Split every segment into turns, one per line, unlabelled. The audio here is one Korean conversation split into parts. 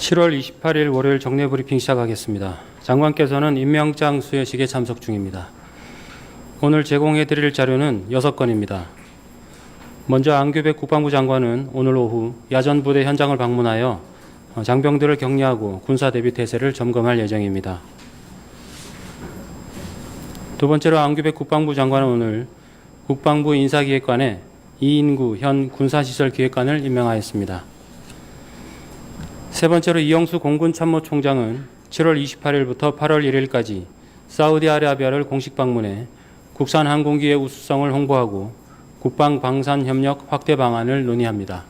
7월 28일 월요일 정례 브리핑 시작하겠습니다. 장관께서는 임명장 수여식에 참석 중입니다. 오늘 제공해드릴 자료는 6건입니다. 먼저 안규백 국방부 장관은 오늘 오후 야전부대 현장을 방문하여 장병들을 격려하고 군사 대비 태세를 점검할 예정입니다. 두 번째로 안규백 국방부 장관은 오늘 국방부 인사기획관에 이인구 현 군사시설기획관을 임명하였습니다. 세 번째로 이영수 공군참모총장은 7월 28일부터 8월 1일까지 사우디아라비아를 공식 방문해 국산 항공기의 우수성을 홍보하고 국방 방산 협력 확대 방안을 논의합니다.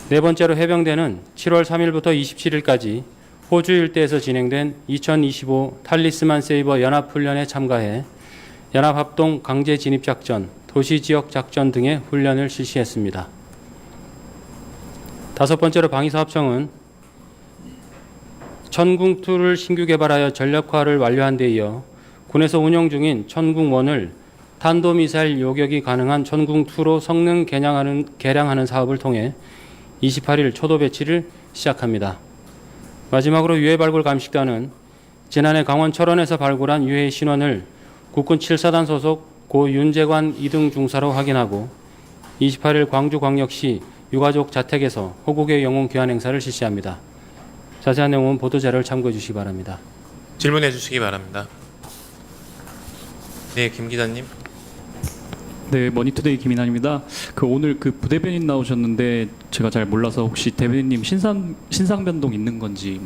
네 번째로 해병대는 7월 3일부터 27일까지 호주 일대에서 진행된 2025 탈리스만 세이버 연합훈련에 참가해 연합합동 강제 진입작전, 도시지역작전 등의 훈련을 실시했습니다. 다섯 번째로 방위사업청은 천궁2를 신규 개발하여 전력화를 완료한 데 이어 군에서 운영 중인 천궁1을 탄도미사일 요격이 가능한 천궁2로 성능 개량하는 사업을 통해 28일 초도 배치를 시작합니다. 마지막으로 유해 발굴 감식단은 지난해 강원 철원에서 발굴한 유해 신원을 국군 7사단 소속 고 윤재관 2등 중사로 확인하고 28일 광주광역시 유가족 자택에서 호국의 영웅 귀환 행사를 실시합니다. 자세한 내용은 보도자료를 참고해 주시기 바랍니다.
질문해 주시기 바랍니다. 네, 김 기자님.
네, 머니투데이 김인환입니다. 오늘 부대변인 나오셨는데 제가 잘 몰라서 혹시 대변인님 신상 변동 있는 건지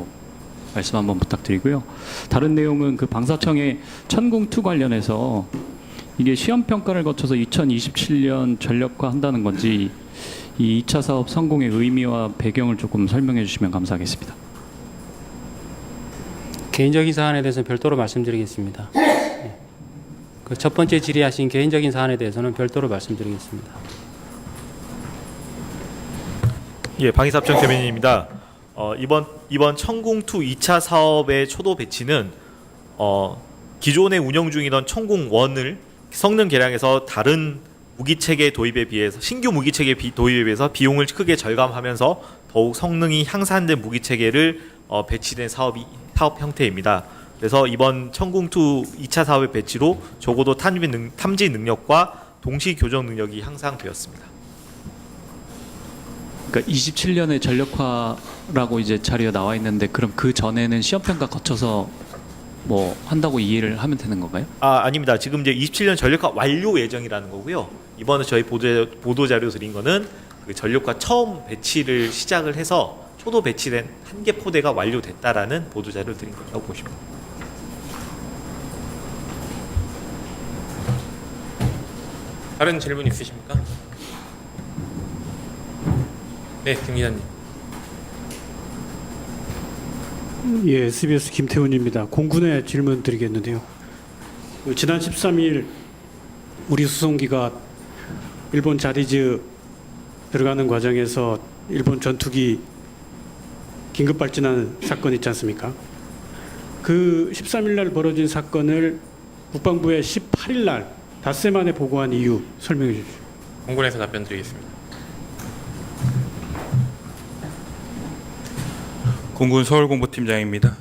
말씀 한번 부탁드리고요. 다른 내용은 방사청의 천궁2 관련해서 이게 시험 평가를 거쳐서 2027년 전력화 한다는 건지 이 2차 사업 성공의 의미와 배경을 조금 설명해 주시면 감사하겠습니다.
개인적인 사안에 대해서는 별도로 말씀드리겠습니다. 네. 첫 번째 질의하신 개인적인 사안에 대해서는 별도로 말씀드리겠습니다.
예, 방위사업청 대변인입니다. 이번 천궁2 2차 사업의 초도 배치는 기존에 운영 중이던 천궁1을 성능 개량해서 다른 무기체계 도입에 비해서 신규 무기체계 도입에 비해서 비용을 크게 절감하면서 더욱 성능이 향상된 무기체계를 배치된 사업 형태입니다. 그래서 이번 천궁2 2차 사업의 배치로 적어도 탐지 능력과 동시 교정 능력이 향상되었습니다.
그러니까 27년에 전력화라고 이제 자료에 나와 있는데 그럼 그 전에는 시험 평가 거쳐서 한다고 이해를 하면 되는 건가요?
아닙니다. 지금 이제 27년 전력화 완료 예정이라는 거고요. 이번에 저희 보도 자료 드린 거는 그 전력화 처음 배치를 시작을 해서 초도 배치된 한 개 포대가 완료됐다라는 보도 자료 드린 거라고 보시면 됩니다.
다른 질문 있으십니까? 네, 김 기자님.
예, SBS 김태훈입니다. 공군에 질문 드리겠는데요. 지난 13일 우리 수송기가 일본 자디즈 들어가는 과정에서 일본 전투기 긴급 발진한 사건 있지 않습니까? 그 13일 날 벌어진 사건을 국방부에 18일 날 닷새 만에 보고한 이유 설명해 주십시오.
공군에서 답변 드리겠습니다.
공군 서울공보팀장입니다.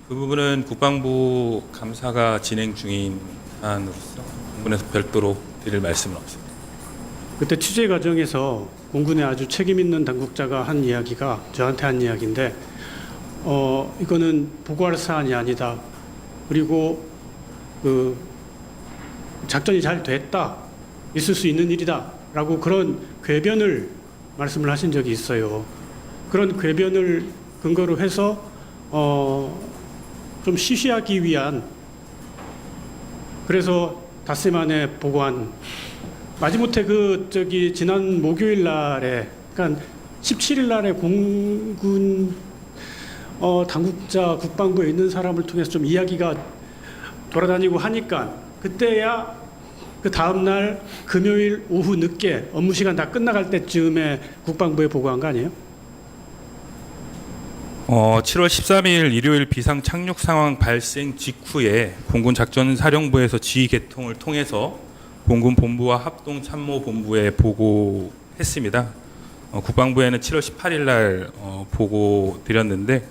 그 부분은 국방부 감사가 진행 중인 사안으로서 공군에서 별도로 드릴 말씀은 없습니다.
그때 취재 과정에서 공군의 아주 책임 있는 당국자가 한 이야기가 저한테 한 이야기인데 이거는 보고할 사안이 아니다. 그리고 작전이 잘 됐다. 있을 수 있는 일이다. 라고 그런 궤변을 말씀을 하신 적이 있어요. 그런 궤변을 근거로 해서 좀 시시하기 위한 그래서 닷새 만에 보고한 마지못해 지난 목요일 날에 그러니까 17일 날에 공군 당국자 국방부에 있는 사람을 통해서 좀 이야기가 돌아다니고 하니까 그때야 그 다음 날 금요일 오후 늦게 업무 시간 다 끝나갈 때쯤에 국방부에 보고한 거 아니에요?
7월 13일 일요일 비상 착륙 상황 발생 직후에 공군 작전사령부에서 지휘 개통을 통해서 공군 본부와 합동 참모 본부에 보고했습니다. 국방부에는 7월 18일 날 보고 드렸는데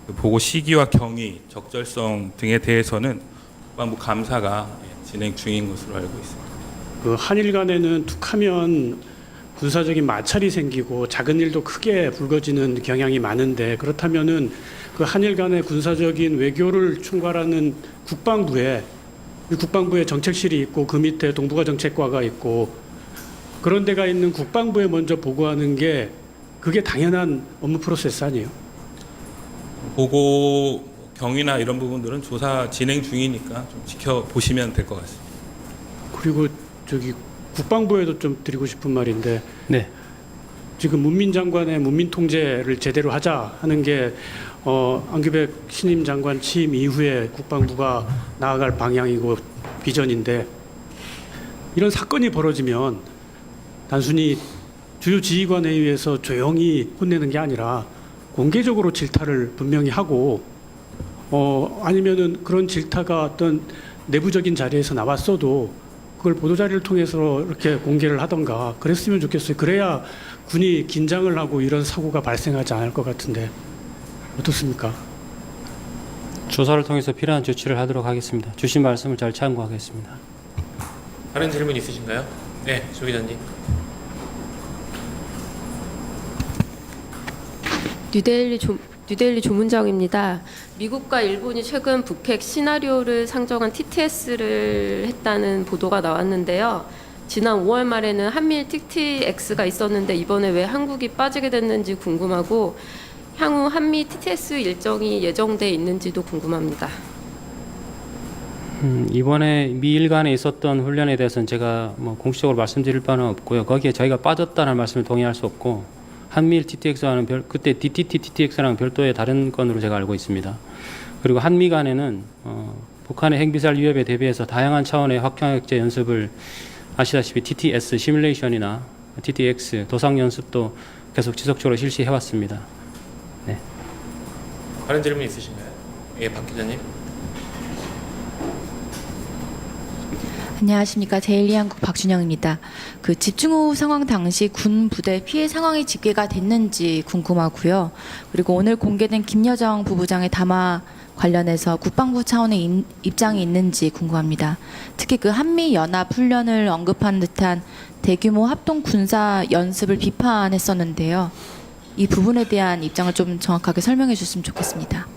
그 보고 시기와 경위, 적절성 등에 대해서는 국방부 감사가 진행 중인 것으로 알고 있습니다.
그 한일 간에는 툭하면 군사적인 마찰이 생기고 작은 일도 크게 불거지는 경향이 많은데, 그렇다면은 그 한일 간의 군사적인 외교를 총괄하는 국방부에 정책실이 있고 그 밑에 동북아 정책과가 있고 그런 데가 있는 국방부에 먼저 보고하는 게 그게 당연한 업무 프로세스 아니에요?
보고 경위나 이런 부분들은 조사 진행 중이니까 좀 지켜보시면 될 것 같습니다.
그리고 저기 국방부에도 좀 드리고 싶은 말인데,
네.
지금 문민 장관의 문민 통제를 제대로 하자 하는 게 안규백 신임 장관 취임 이후에 국방부가 나아갈 방향이고 비전인데, 이런 사건이 벌어지면 단순히 주요 지휘관 회의에서 조용히 혼내는 게 아니라 공개적으로 질타를 분명히 하고, 아니면은 그런 질타가 어떤 내부적인 자리에서 나왔어도 그걸 보도자료를 통해서 이렇게 공개를 하던가 그랬으면 좋겠어요. 그래야 군이 긴장을 하고 이런 사고가 발생하지 않을 것 같은데 어떻습니까?
조사를 통해서 필요한 조치를 하도록 하겠습니다. 주신 말씀을 잘 참고하겠습니다.
다른 질문 있으신가요? 네, 조 기자님.
뉴델리 조문정입니다. 미국과 일본이 최근 북핵 시나리오를 상정한 TTS를 했다는 보도가 나왔는데요. 지난 5월 말에는 한미일 TTX가 있었는데 이번에 왜 한국이 빠지게 됐는지 궁금하고, 향후 한미 TTS 일정이 예정돼 있는지도 궁금합니다.
이번에 미일 간에 있었던 훈련에 대해서는 제가 뭐 공식적으로 말씀드릴 바는 없고요. 거기에 저희가 빠졌다는 말씀을 동의할 수 없고, 한미일 TTX와는 그때 DTT TTX랑 별도의 다른 건으로 제가 알고 있습니다. 그리고 한미 간에는 북한의 핵미사일 위협에 대비해서 다양한 차원의 확장핵제 연습을 아시다시피 TTS 시뮬레이션이나 TTX 도상 연습도 계속 지속적으로 실시해 왔습니다. 네.
다른 질문 있으신가요? 예, 박 기자님.
안녕하십니까. 제1리한국 박준영입니다. 그 집중호우 상황 당시 군 부대 피해 상황이 집계가 됐는지 궁금하고요. 그리고 오늘 공개된 김여정 부부장의 담화 관련해서 국방부 차원의 입장이 있는지 궁금합니다. 특히 그 한미 연합 훈련을 언급한 듯한 대규모 합동 군사 연습을 비판했었는데요. 이 부분에 대한 입장을 좀 정확하게 설명해 주셨으면 좋겠습니다.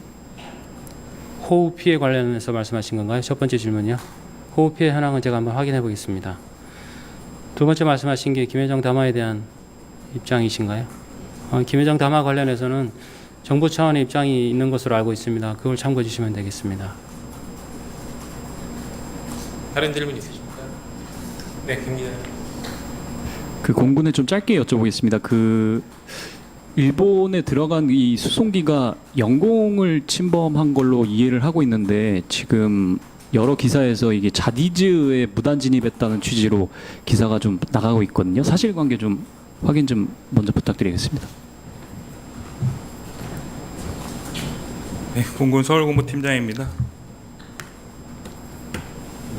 호우 피해 관련해서 말씀하신 건가요? 첫 번째 질문이요. 호우 피해 현황은 제가 한번 확인해 보겠습니다. 두 번째 말씀하신 게 김여정 담화에 대한 입장이신가요? 김여정 담화 관련해서는 정부 차원의 입장이 있는 것으로 알고 있습니다. 그걸 참고해 주시면 되겠습니다.
다른 질문 있으십니까? 네, 김 기자님.
그 공군에 좀 짧게 여쭤보겠습니다. 그 일본에 들어간 이 수송기가 영공을 침범한 걸로 이해를 하고 있는데, 지금 여러 기사에서 이게 자디즈에 무단 진입했다는 취지로 기사가 좀 나가고 있거든요. 사실관계 좀 확인 좀 먼저 부탁드리겠습니다.
네, 공군 서울공보팀장입니다.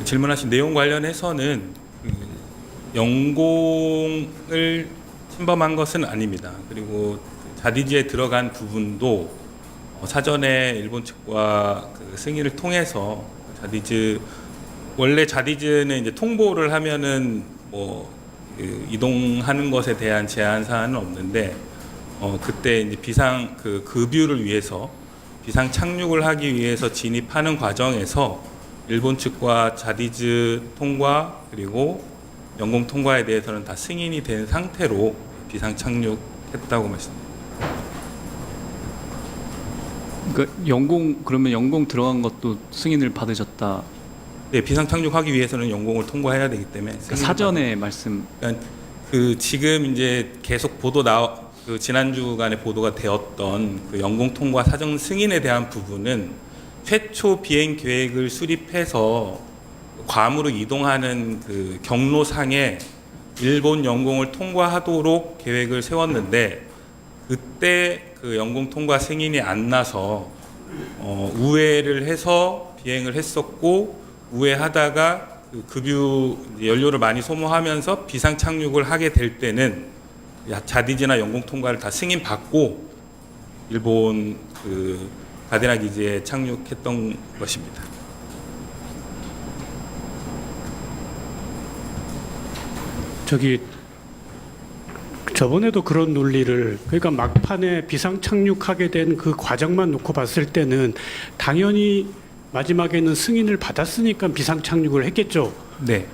질문하신 내용 관련해서는 영공을 침범한 것은 아닙니다. 그리고 자디즈에 들어간 부분도 사전에 일본 측과 그 승인을 통해서 원래 자디즈는 이제 통보를 하면은 이동하는 것에 대한 제한 사항은 없는데, 그때 이제 비상 급유를 위해서 비상 착륙을 하기 위해서 진입하는 과정에서 일본 측과 자디즈 통과 그리고 영공 통과에 대해서는 다 승인이 된 상태로 비상 착륙했다고 말씀드립니다.
그러니까 그러면 영공 들어간 것도 승인을 받으셨다.
네, 비상 착륙하기 위해서는 영공을 통과해야 되기 때문에
사전에 말씀.
그러니까 지금 이제 계속 지난 주간에 보도가 되었던 그 영공 통과 사전 승인에 대한 부분은 최초 비행 계획을 수립해서 괌으로 이동하는 그 경로상에 일본 영공을 통과하도록 계획을 세웠는데, 그때 그 영공 통과 승인이 안 나서 우회를 해서 비행을 했었고, 우회하다가 그 급유 연료를 많이 소모하면서 비상 착륙을 하게 될 때는 자디즈나 영공 통과를 다 승인 받고 일본 그 가데나 기지에 착륙했던 것입니다.
저기 저번에도 그런 논리를, 그러니까 막판에 비상 착륙하게 된 그 과정만 놓고 봤을 때는 당연히 마지막에는 승인을 받았으니까 비상 착륙을 했겠죠.
네.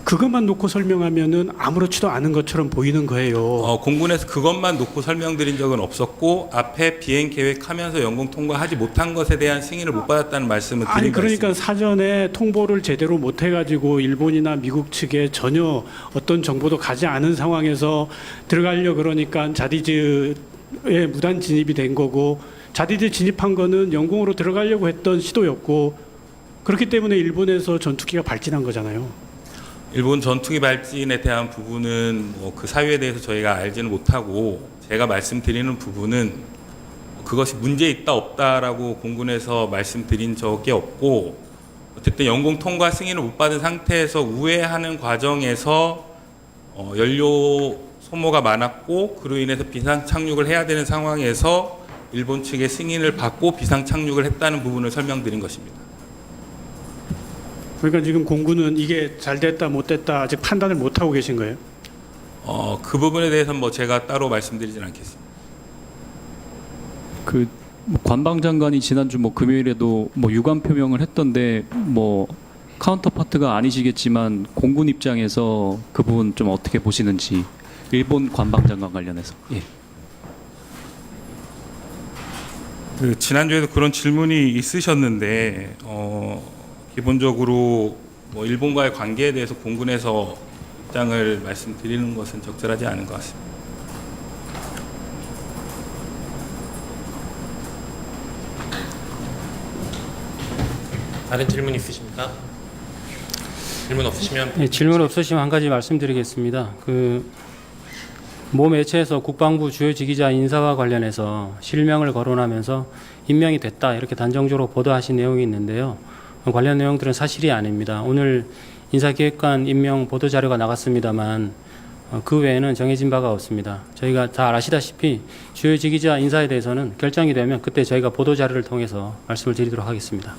그것만 놓고 설명하면은 아무렇지도 않은 것처럼 보이는 거예요.
공군에서 그것만 놓고 설명드린 적은 없었고 앞에 비행 계획하면서 영공 통과하지 못한 것에 대한 승인을 못 받았다는 말씀을 드린
아니 그러니까
것입니다.
사전에 통보를 제대로 못 해가지고 일본이나 미국 측에 전혀 어떤 정보도 가지 않은 상황에서 들어가려 그러니까 자디즈에 무단 진입이 된 거고, 자디즈 진입한 거는 영공으로 들어가려고 했던 시도였고, 그렇기 때문에 일본에서 전투기가 발진한 거잖아요.
일본 전투기 발진에 대한 부분은 뭐 그 사유에 대해서 저희가 알지는 못하고, 제가 말씀드리는 부분은 그것이 문제 있다 없다라고 공군에서 말씀드린 적이 없고, 어쨌든 영공 통과 승인을 못 받은 상태에서 우회하는 과정에서 연료 소모가 많았고 그로 인해서 비상 착륙을 해야 되는 상황에서 일본 측의 승인을 받고 비상 착륙을 했다는 부분을 설명드린 것입니다.
그러니까 지금 공군은 이게 잘 됐다 못 됐다 아직 판단을 못 하고 계신 거예요?
그 부분에 대해서는 뭐 제가 따로 말씀드리진 않겠습니다.
그 관방장관이 지난주 뭐 금요일에도 뭐 유감 표명을 했던데 뭐 카운터파트가 아니시겠지만 공군 입장에서 그 부분 좀 어떻게 보시는지, 일본 관방장관 관련해서. 예.
그 지난주에도 그런 질문이 있으셨는데 기본적으로 뭐 일본과의 관계에 대해서 공군에서 입장을 말씀드리는 것은 적절하지 않은 것 같습니다.
다른 질문 있으십니까? 질문 없으시면
예, 질문 없으시면 한 가지 말씀드리겠습니다. 모 매체에서 국방부 주요 지휘자 인사와 관련해서 실명을 거론하면서 임명이 됐다 이렇게 단정적으로 보도하신 내용이 있는데요. 관련 내용들은 사실이 아닙니다. 오늘 인사기획관 임명 보도자료가 나갔습니다만 그 외에는 정해진 바가 없습니다. 저희가 다 아시다시피 주요 지휘자 인사에 대해서는 결정이 되면 그때 저희가 보도자료를 통해서 말씀을 드리도록 하겠습니다.